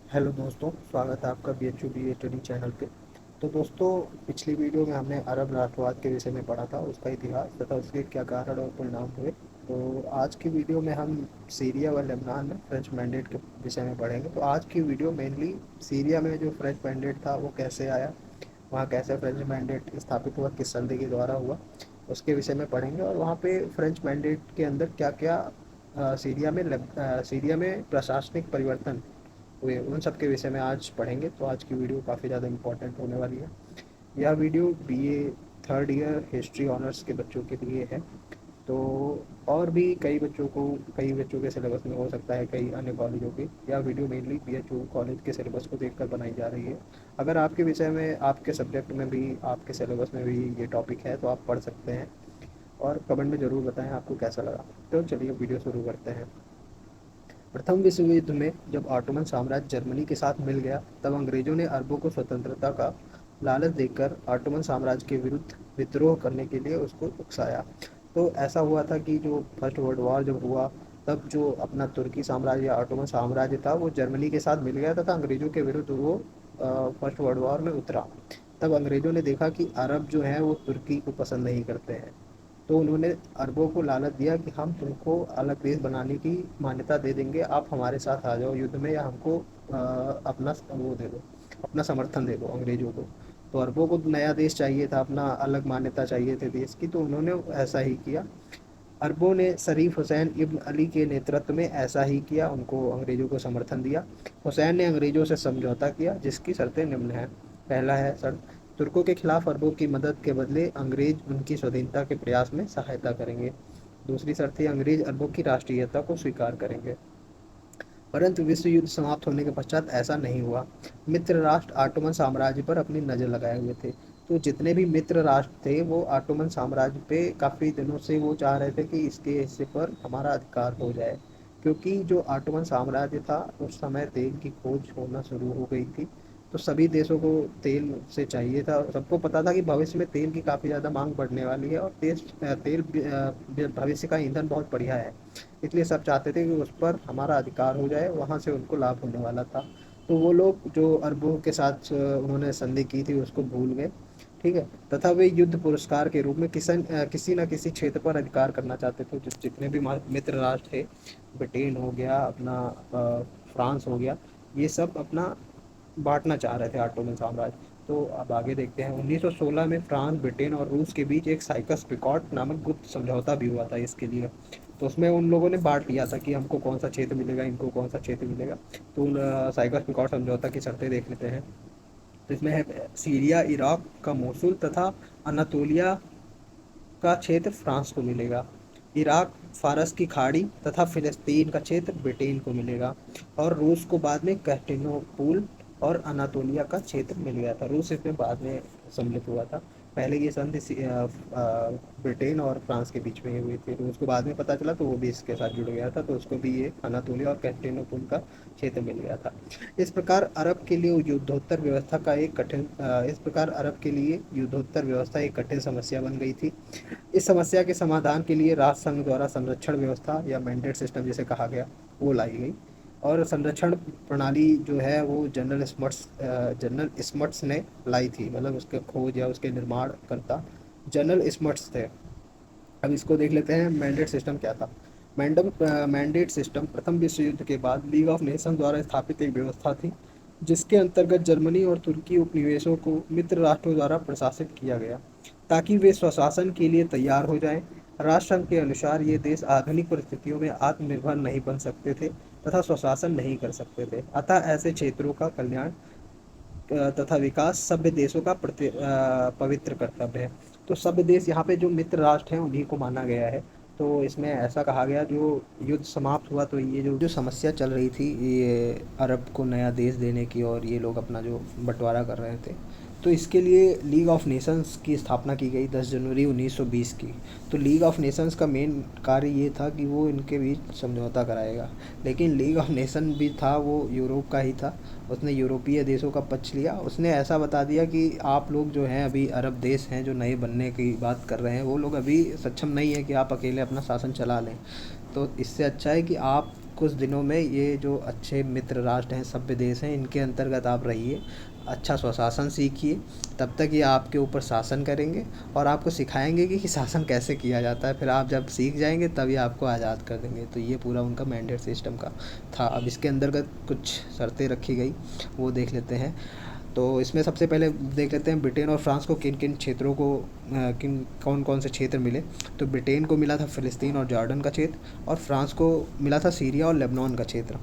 Hello दोस्तों, स्वागत है आपका BHU BA स्टडी चैनल पे। तो दोस्तों, पिछली वीडियो में हमने अरब राष्ट्रवाद के विषय में पढ़ा था, उसका इतिहास तथा उसके क्या कारण और परिणाम हुए। तो आज की वीडियो में हम सीरिया व लेबनान में फ्रेंच मैंडेट के विषय में पढ़ेंगे। तो आज की वीडियो मेनली सीरिया में जो फ्रेंच मैंडेट था वो कैसे आया, वहाँ कैसे फ्रेंच मैंडेट स्थापित हुआ, किस संधि के द्वारा हुआ, उसके विषय में पढ़ेंगे। और वहाँ पे फ्रेंच मैंडेट के अंदर क्या क्या सीरिया में प्रशासनिक परिवर्तन हुए, उन सब के विषय में आज पढ़ेंगे। तो आज की वीडियो काफ़ी ज़्यादा इंपॉर्टेंट होने वाली है। यह video BA third year history honours के बच्चों के लिए है। तो और भी कई बच्चों के सिलेबस में हो सकता है, कई अन्य कॉलेजों के। यह वीडियो मेनली BHU कॉलेज के सिलेबस को देखकर बनाई जा रही है। अगर आपके विषय में, आपके सब्जेक्ट में भी, आपके सिलेबस में भी ये टॉपिक है तो आप पढ़ सकते हैं। और कमेंट में ज़रूर बताएं आपको कैसा लगा। तो चलिए वीडियो शुरू करते हैं। प्रथम विश्व युद्ध में जब ऑटोमन साम्राज्य जर्मनी के साथ मिल गया, तब अंग्रेजों ने अरबों को स्वतंत्रता का लालच देकर ऑटोमन साम्राज्य के विरुद्ध विद्रोह करने के लिए उसको उकसाया। तो ऐसा हुआ था कि जो फर्स्ट वर्ल्ड वॉर जब हुआ, तब जो अपना तुर्की साम्राज्य या ऑटोमन साम्राज्य था वो जर्मनी के साथ मिल गया तथा अंग्रेजों के विरुद्ध वो फर्स्ट वर्ल्ड वॉर में उतरा। तब अंग्रेजों ने देखा कि अरब जो हैं वो तुर्की को पसंद नहीं करते हैं। तो उन्होंने अरबों को लालच दिया कि हम तुमको अलग देश बनाने की मान्यता दे देंगे, आप हमारे साथ आ जाओ युद्ध में, या हमको अपना वो दे दो, अपना समर्थन दे दो अंग्रेजों को। तो अरबों को नया देश चाहिए था, अपना अलग मान्यता चाहिए थी देश की, तो उन्होंने ऐसा ही किया। अरबों ने शरीफ हुसैन इब्न अली के नेतृत्व में ऐसा ही किया, उनको अंग्रेजों को समर्थन दिया। हुसैन ने अंग्रेजों से समझौता किया जिसकी शर्तें निम्न हैं। पहला है शर्त, तुर्कों के खिलाफ अरबों की मदद के बदले अंग्रेज उनकी स्वाधीनता के प्रयास में सहायता करेंगे। दूसरी शर्त है, अंग्रेज अरबों की राष्ट्रीयता को स्वीकार करेंगे। परंतु विश्व युद्ध समाप्त होने के पश्चात ऐसा नहीं हुआ। मित्र राष्ट्र ऑटोमन साम्राज्य पर अपनी नज़र लगाए हुए थे। तो जितने भी मित्र राष्ट्र थे वो ऑटोमन साम्राज्य पे काफ़ी दिनों से वो चाह रहे थे कि इसके हिस्से पर हमारा अधिकार हो जाए, क्योंकि जो ऑटोमन साम्राज्य था उस समय तेल की खोज होना शुरू हो गई थी। तो सभी देशों को तेल से चाहिए था, सबको पता था कि भविष्य में तेल की काफ़ी ज़्यादा मांग बढ़ने वाली है, और तेल भविष्य का ईंधन बहुत बढ़िया है। इसलिए सब चाहते थे कि उस पर हमारा अधिकार हो जाए, वहाँ से उनको लाभ होने वाला था। तो वो लोग जो अरबों के साथ उन्होंने संधि की थी उसको भूल गए। ठीक है। तथा वे युद्ध पुरस्कार के रूप में किसी न किसी क्षेत्र पर अधिकार करना चाहते थे। जितने भी मित्र राष्ट्र थे, ब्रिटेन हो गया अपना, फ्रांस हो गया, ये सब अपना बांटना चाह रहे थे ऑटोमन साम्राज्य। तो अब आगे देखते हैं। 1916 में फ्रांस, ब्रिटेन और रूस के बीच एक साइकस पिकॉट नामक गुप्त समझौता भी हुआ था इसके लिए। तो उसमें उन लोगों ने बांट लिया था कि हमको कौन सा क्षेत्र मिलेगा, इनको कौन सा क्षेत्र मिलेगा। तो उन साइकस पिकॉट समझौता की शर्तें देख लेते हैं। तो इसमें है, सीरिया, इराक का मोसुल तथा अनातोलिया का क्षेत्र फ्रांस को मिलेगा। इराक, फारस की खाड़ी तथा फिलिस्तीन का क्षेत्र ब्रिटेन को मिलेगा। और रूस को बाद में कस्टिनोपुल और अनातोलिया का क्षेत्र मिल गया था। रूस इसमें बाद में सम्मिलित हुआ था। पहले ये संधि ब्रिटेन और फ्रांस के बीच में ही हुई थी। रूस को बाद में पता चला तो वो भी इसके साथ जुड़ गया था, तो उसको भी ये अनातोलिया और कस्टिनोपुल का क्षेत्र मिल गया था। इस प्रकार अरब के लिए युद्धोत्तर व्यवस्था एक कठिन समस्या बन गई थी। इस समस्या के समाधान के लिए राष्ट्रसंघ द्वारा संरक्षण व्यवस्था या मैंडेट सिस्टम जिसे कहा गया, वो लाई गई। और संरक्षण प्रणाली जो है वो जनरल स्मट्स ने लाई थी, मतलब उसके खोज या उसके निर्माण करता जनरल स्मट्स थे। अब इसको देख लेते हैं मैंडेट सिस्टम क्या था। मैंडेट सिस्टम प्रथम विश्व युद्ध के बाद लीग ऑफ नेशन द्वारा स्थापित एक व्यवस्था थी, जिसके अंतर्गत जर्मनी और तुर्की उपनिवेशों को मित्र राष्ट्रों द्वारा प्रशासित किया गया, ताकि वे स्वशासन के लिए तैयार हो जाएं। राष्ट्रसंघ के अनुसार ये देश आधुनिक परिस्थितियों में आत्मनिर्भर नहीं बन सकते थे तथा स्वशासन नहीं कर सकते थे। अतः ऐसे क्षेत्रों का कल्याण तथा विकास सभ्य देशों का पवित्र कर्तव्य है। तो सभ्य देश यहाँ पे जो मित्र राष्ट्र हैं उन्हीं को माना गया है। तो इसमें ऐसा कहा गया, जो युद्ध समाप्त हुआ तो ये जो जो समस्या चल रही थी ये अरब को नया देश देने की, और ये लोग अपना जो बंटवारा कर रहे थे, तो इसके लिए लीग ऑफ नेशंस की स्थापना की गई 10 जनवरी 1920 की। तो लीग ऑफ नेशंस का मेन कार्य ये था कि वो इनके बीच समझौता कराएगा। लेकिन लीग ऑफ नेशन भी था वो यूरोप का ही था, उसने यूरोपीय देशों का पक्ष लिया। उसने ऐसा बता दिया कि आप लोग जो हैं अभी अरब देश हैं जो नए बनने की बात कर रहे हैं, वो लोग अभी सक्षम नहीं है कि आप अकेले अपना शासन चला लें। तो इससे अच्छा है कि आप कुछ दिनों में ये जो अच्छे मित्र राष्ट्र हैं, सभ्य देश हैं, इनके अंतर्गत आप रहिए, अच्छा स्वशासन सीखिए, तब तक ये आपके ऊपर शासन करेंगे और आपको सिखाएंगे कि शासन कैसे किया जाता है। फिर आप जब सीख जाएंगे तभी आपको आज़ाद कर देंगे। तो ये पूरा उनका मैंडेट सिस्टम का था। अब इसके अंतर्गत कुछ शर्तें रखी गई, वो देख लेते हैं। तो इसमें सबसे पहले देख लेते हैं ब्रिटेन और फ्रांस को किन किन क्षेत्रों को किन कौन कौन से क्षेत्र मिले। तो ब्रिटेन को मिला था फ़िलिस्तीन और जॉर्डन का क्षेत्र, और फ्रांस को मिला था सीरिया और लेबनान का क्षेत्र।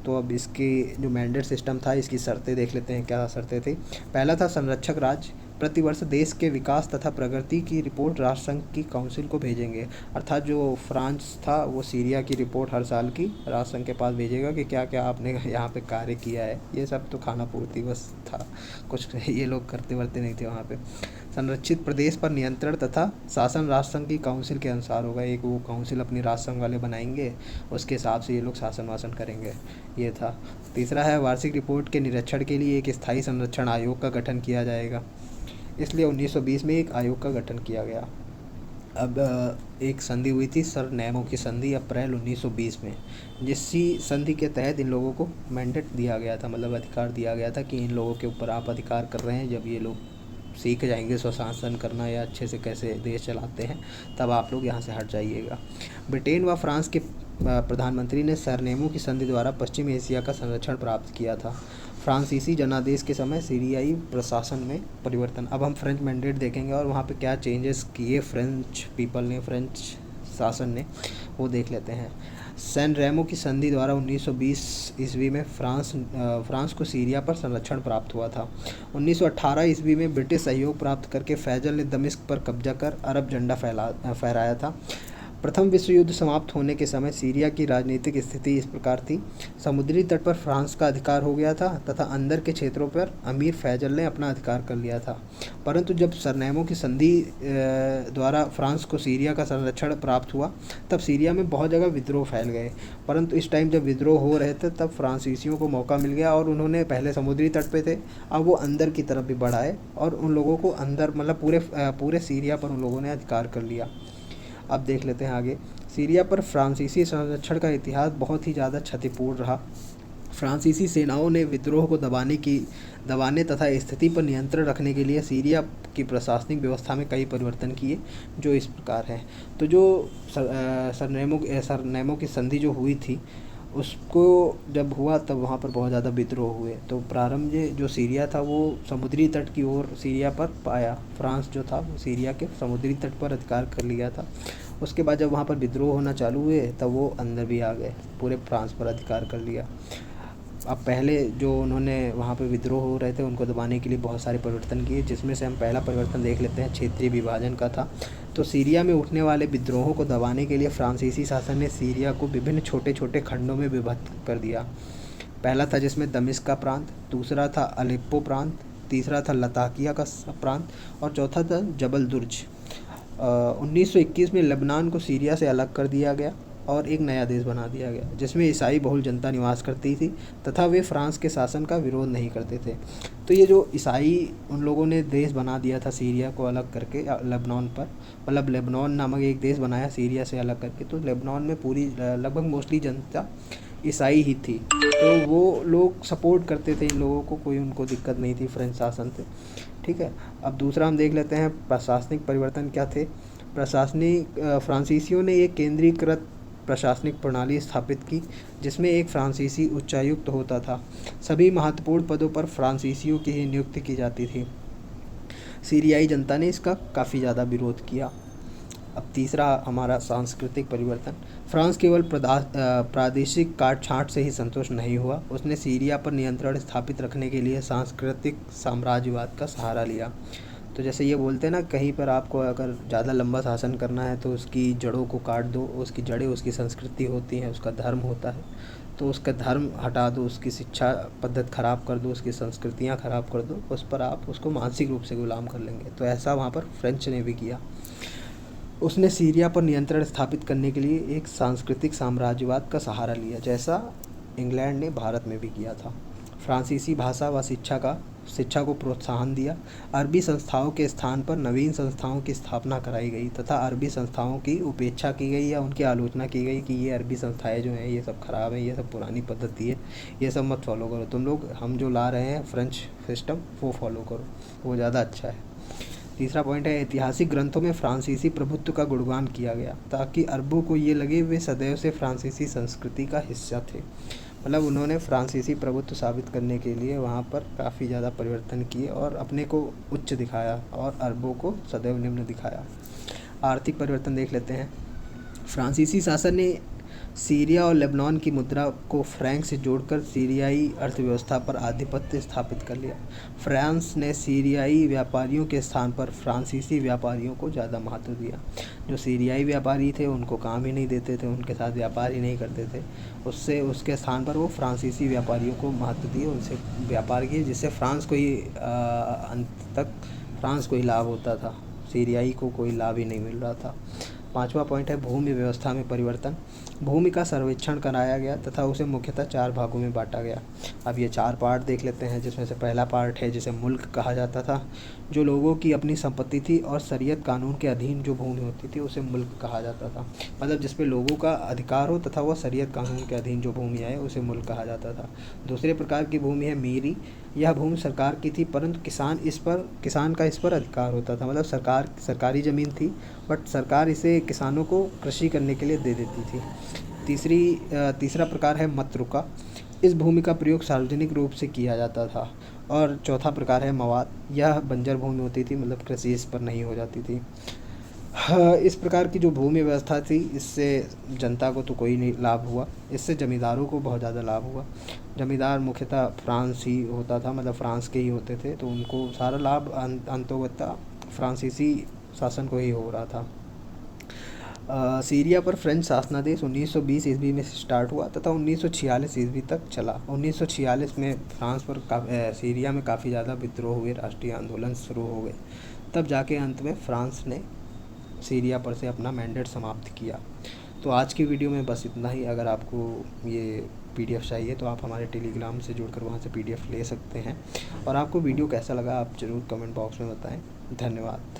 तो अब इसकी जो मैंडेट सिस्टम था, इसकी शर्तें देख लेते हैं, क्या शर्तें थी। पहला था संरक्षक राज्य प्रतिवर्ष देश के विकास तथा प्रगति की रिपोर्ट राष्ट्रसंघ की काउंसिल को भेजेंगे। अर्थात जो फ्रांस था वो सीरिया की रिपोर्ट हर साल की राष्ट्रसंघ के पास भेजेगा कि क्या क्या आपने यहाँ पे कार्य किया है। ये सब तो खाना पूर्ति बस था, कुछ ये लोग करते वर्ते नहीं थे वहाँ पे। संरक्षित प्रदेश पर नियंत्रण तथा शासन राष्ट्रसंघ की काउंसिल के अनुसार होगा। एक वो काउंसिल अपनी राष्ट्रसंघ वाले बनाएंगे, उसके हिसाब से ये लोग शासन वासन करेंगे, ये था। तीसरा है वार्षिक रिपोर्ट के निरीक्षण के लिए एक स्थायी संरक्षण आयोग का गठन किया जाएगा। इसलिए 1920 में एक आयोग का गठन किया गया। अब एक संधि हुई थी सरनेमो की संधि अप्रैल 1920 में, जिसकी संधि के तहत इन लोगों को मैंडेट दिया गया था, मतलब अधिकार दिया गया था कि इन लोगों के ऊपर आप अधिकार कर रहे हैं। जब ये लोग सीख जाएंगे स्वशासन करना या अच्छे से कैसे देश चलाते हैं, तब आप लोग यहाँ से हट जाइएगा। ब्रिटेन व फ्रांस के प्रधानमंत्री ने सरनेमो की संधि द्वारा पश्चिम एशिया का संरक्षण प्राप्त किया था। फ्रांसीसी जनादेश के समय सीरियाई प्रशासन में परिवर्तन। अब हम फ्रेंच मैंडेट देखेंगे और वहाँ पे क्या चेंजेस किए फ्रेंच पीपल ने, फ्रेंच शासन ने, वो देख लेते हैं। सैन रेमो की संधि द्वारा 1920 ईस्वी में फ्रांस को सीरिया पर संरक्षण प्राप्त हुआ था। 1918 ईस्वी में ब्रिटिश सहयोग प्राप्त करके फैजल ने दमिश्क पर कब्जा कर अरब झंडा फहराया था। प्रथम विश्व युद्ध समाप्त होने के समय सीरिया की राजनीतिक स्थिति इस प्रकार थी। समुद्री तट पर फ्रांस का अधिकार हो गया था तथा अंदर के क्षेत्रों पर अमीर फैजल ने अपना अधिकार कर लिया था। परंतु जब सरनेमो की संधि द्वारा फ्रांस को सीरिया का संरक्षण प्राप्त हुआ, तब सीरिया में बहुत जगह विद्रोह फैल गए। परंतु इस टाइम जब विद्रोह हो रहे थे, तब फ्रांसीसियों को मौका मिल गया और उन्होंने पहले समुद्री तट पे थे, अब वो अंदर की तरफ भी बढ़ाए और उन लोगों को अंदर, मतलब पूरे सीरिया पर उन लोगों ने अधिकार कर लिया। अब देख लेते हैं आगे। सीरिया पर फ्रांसीसी संरक्षण का इतिहास बहुत ही ज़्यादा क्षतिपूर्ण रहा। फ्रांसीसी सेनाओं ने विद्रोह को दबाने तथा स्थिति पर नियंत्रण रखने के लिए सीरिया की प्रशासनिक व्यवस्था में कई परिवर्तन किए, जो इस प्रकार हैं। तो जो सरनेमो की संधि जो हुई थी, उसको जब हुआ तब वहाँ पर बहुत ज़्यादा विद्रोह हुए। तो प्रारंभ जो सीरिया था वो समुद्री तट की ओर सीरिया पर पाया। फ्रांस जो था वो सीरिया के समुद्री तट पर अधिकार कर लिया था। उसके बाद जब वहाँ पर विद्रोह होना चालू हुए, तब वो अंदर भी आ गए, पूरे फ्रांस पर अधिकार कर लिया। अब पहले जो उन्होंने वहाँ पे विद्रोह हो रहे थे उनको दबाने के लिए बहुत सारे परिवर्तन किए, जिसमें से हम पहला परिवर्तन देख लेते हैं, क्षेत्रीय विभाजन का था। तो सीरिया में उठने वाले विद्रोहों को दबाने के लिए फ्रांसीसी शासन ने सीरिया को विभिन्न छोटे छोटे खंडों में विभक्त कर दिया। पहला था जिसमें दमिश्क का प्रांत, दूसरा था अलेप्पो प्रांत, तीसरा था लताकिया का प्रांत और चौथा था जबल दुर्ज। 1921 में लेबनान को सीरिया से अलग कर दिया गया और एक नया देश बना दिया गया, जिसमें ईसाई बहुल जनता निवास करती थी तथा वे फ्रांस के शासन का विरोध नहीं करते थे। तो ये जो ईसाई उन लोगों ने देश बना दिया था सीरिया को अलग करके लेबनान पर, मतलब लेबनान नामक एक देश बनाया सीरिया से अलग करके। तो लेबनान में पूरी लगभग मोस्टली जनता ईसाई ही थी, तो वो लोग सपोर्ट करते थे इन लोगों को, कोई उनको दिक्कत नहीं थी फ्रेंच शासन से। ठीक है, अब दूसरा हम देख लेते हैं प्रशासनिक परिवर्तन क्या थे। फ्रांसीसियों ने एक केंद्रीकृत प्रशासनिक प्रणाली स्थापित की, जिसमें एक फ्रांसीसी उच्चायुक्त होता था। सभी महत्वपूर्ण पदों पर फ्रांसीसियों की ही नियुक्ति की जाती थी। सीरियाई जनता ने इसका काफ़ी ज़्यादा विरोध किया। अब तीसरा हमारा सांस्कृतिक परिवर्तन। फ्रांस केवल प्रादेशिक काट छाँट से ही संतुष्ट नहीं हुआ, उसने सीरिया पर नियंत्रण स्थापित रखने के लिए सांस्कृतिक साम्राज्यवाद का सहारा लिया। तो जैसे ये बोलते हैं ना, कहीं पर आपको अगर ज़्यादा लंबा शासन करना है तो उसकी जड़ों को काट दो। उसकी जड़ें उसकी संस्कृति होती हैं, उसका धर्म होता है, तो उसका धर्म हटा दो, उसकी शिक्षा पद्धति ख़राब कर दो, उसकी संस्कृतियाँ ख़राब कर दो, उस पर आप उसको मानसिक रूप से गुलाम कर लेंगे। तो ऐसा वहाँ पर फ्रेंच ने भी किया। उसने सीरिया पर नियंत्रण स्थापित करने के लिए एक सांस्कृतिक साम्राज्यवाद का सहारा लिया, जैसा इंग्लैंड ने भारत में भी किया था। फ्रांसीसी भाषा व शिक्षा का शिक्षा को प्रोत्साहन दिया। अरबी संस्थाओं के स्थान पर नवीन संस्थाओं की स्थापना कराई गई तथा अरबी संस्थाओं की उपेक्षा की गई या उनकी आलोचना की गई कि ये अरबी संस्थाएं जो हैं ये सब खराब है, ये सब पुरानी पद्धति है, ये सब मत फॉलो करो, तुम लोग हम जो ला रहे हैं फ्रेंच सिस्टम वो फॉलो करो, वो ज़्यादा अच्छा है। तीसरा पॉइंट है ऐतिहासिक ग्रंथों में फ्रांसीसी प्रभुत्व का गुणगान किया गया ताकि अरबों को ये लगे वे सदैव से फ्रांसीसी संस्कृति का हिस्सा थे। मतलब उन्होंने फ्रांसीसी प्रभुत्व साबित करने के लिए वहाँ पर काफ़ी ज़्यादा परिवर्तन किए और अपने को उच्च दिखाया और अरबों को सदैव निम्न दिखाया। आर्थिक परिवर्तन देख लेते हैं। फ्रांसीसी शासन ने सीरिया और लेबनान की मुद्रा को फ्रैंक से जोड़कर सीरियाई अर्थव्यवस्था पर आधिपत्य स्थापित कर लिया। फ्रांस ने सीरियाई व्यापारियों के स्थान पर फ्रांसीसी व्यापारियों को ज़्यादा महत्व दिया। जो सीरियाई व्यापारी थे उनको काम ही नहीं देते थे, उनके साथ व्यापार ही नहीं करते थे, उसके स्थान पर वो फ्रांसीसी व्यापारियों को महत्व दिए, उनसे व्यापार किए, जिससे फ्रांस को ही अंत तक फ्रांस को ही लाभ होता था, सीरियाई को कोई लाभ ही नहीं मिल रहा था। पांचवा पॉइंट है भूमि व्यवस्था में परिवर्तन। भूमि का सर्वेक्षण कराया गया तथा उसे मुख्यतः 4 भागों में बांटा गया। अब ये 4 पार्ट देख लेते हैं, जिसमें से पहला पार्ट है जिसे मुल्क कहा जाता था, जो लोगों की अपनी संपत्ति थी और शरीयत कानून के अधीन जो भूमि होती थी उसे मुल्क कहा जाता था। मतलब जिस पे लोगों का अधिकार हो तथा वह शरीयत कानून के अधीन जो भूमि आए उसे मुल्क कहा जाता था। दूसरे प्रकार की भूमि है मीरी। यह भूमि सरकार की थी परंतु किसान का इस पर अधिकार होता था। मतलब सरकारी ज़मीन थी बट सरकार इसे किसानों को कृषि करने के लिए दे देती थी। तीसरा प्रकार है मतरुका। इस भूमि का प्रयोग सार्वजनिक रूप से किया जाता था। और चौथा प्रकार है मवाद। यह बंजर भूमि होती थी, मतलब कृषि इस पर नहीं हो जाती थी। इस प्रकार की जो भूमि व्यवस्था थी इससे जनता को तो कोई नहीं लाभ हुआ, इससे जमींदारों को बहुत ज़्यादा लाभ हुआ। जमींदार मुख्यतः फ्रांस ही होता था, मतलब फ्रांस के ही होते थे, तो उनको सारा लाभ अंततः फ्रांसीसी शासन को ही हो रहा था। सीरिया पर फ्रेंच शासनादेश 1920 ईस्वी में स्टार्ट हुआ तथा 1946 ईस्वी तक चला। 1946 में फ्रांस पर सीरिया में काफ़ी ज़्यादा विद्रोह हुए, राष्ट्रीय आंदोलन शुरू हो गए, तब जाके अंत में फ्रांस ने सीरिया पर से अपना मैंडेट समाप्त किया। तो आज की वीडियो में बस इतना ही। अगर आपको ये PDF चाहिए तो आप हमारे टेलीग्राम से जुड़कर वहाँ से PDF ले सकते हैं। और आपको वीडियो कैसा लगा आप ज़रूर कमेंट बॉक्स में बताएं। धन्यवाद।